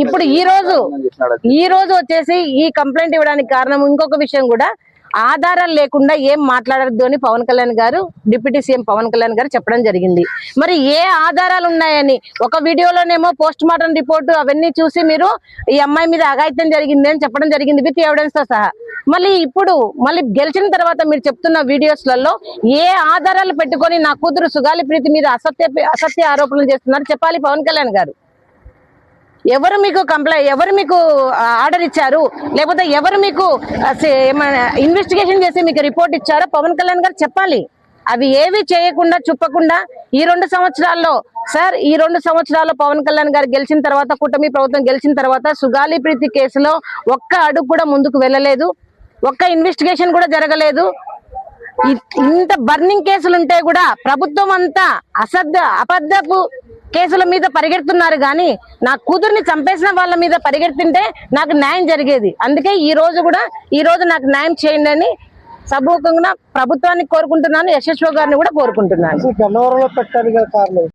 ఇప్పుడు ఈ రోజు వచ్చేసి ఈ కంప్లైంట్ ఇవ్వడానికి కారణం ఇంకొక విషయం కూడా, ఆధారాలు లేకుండా ఏం మాట్లాడద్దు అని పవన్ కళ్యాణ్ గారు, డిప్యూటీ సీఎం పవన్ కళ్యాణ్ గారు చెప్పడం జరిగింది. మరి ఏ ఆధారాలు ఉన్నాయని ఒక వీడియోలోనేమో పోస్ట్ మార్టం రిపోర్టు అవన్నీ చూసి మీరు ఈ అమ్మాయి మీద అఘాయిత్యం జరిగింది అని చెప్పడం జరిగింది, విత్ ఎవిడెన్స్ తో సహా. మళ్ళీ గెలిచిన తర్వాత మీరు చెప్తున్న వీడియోస్లలో ఏ ఆధారాలు పెట్టుకొని నా కూతురు సుగాలి ప్రీతి మీద అసత్య ఆరోపణలు చేస్తున్నారు చెప్పాలి పవన్ కళ్యాణ్ గారు. ఎవరు మీకు ఆర్డర్ ఇచ్చారు, లేకపోతే ఎవరు మీకు ఇన్వెస్టిగేషన్ చేసి మీకు రిపోర్ట్ ఇచ్చారో పవన్ కళ్యాణ్ గారు చెప్పాలి. అవి ఏవి చేయకుండా చుప్పకుండా ఈ 2 సంవత్సరాల్లో ఈ 2 సంవత్సరాల్లో పవన్ కళ్యాణ్ గారు గెలిచిన తర్వాత, కూటమి ప్రభుత్వం గెలిచిన తర్వాత సుగాలి ప్రీతి కేసులో ఒక్క అడుగు కూడా ముందుకు వెళ్ళలేదు, ఒక్క ఇన్వెస్టిగేషన్ కూడా జరగలేదు. ఇంత బర్నింగ్ కేసులుంటే కూడా ప్రభుత్వం అంతా అబద్ధపు కేసుల మీద పరిగెడుతున్నారు కానీ నా కూతుర్ని చంపేసిన వాళ్ళ మీద పరిగెడుతుంటే నాకు న్యాయం జరిగేది. అందుకే ఈ రోజు నాకు న్యాయం చేయండి అని సభముఖంగా ప్రభుత్వాన్ని కోరుకుంటున్నాను, యశస్వి గారిని కూడా కోరుకుంటున్నాను.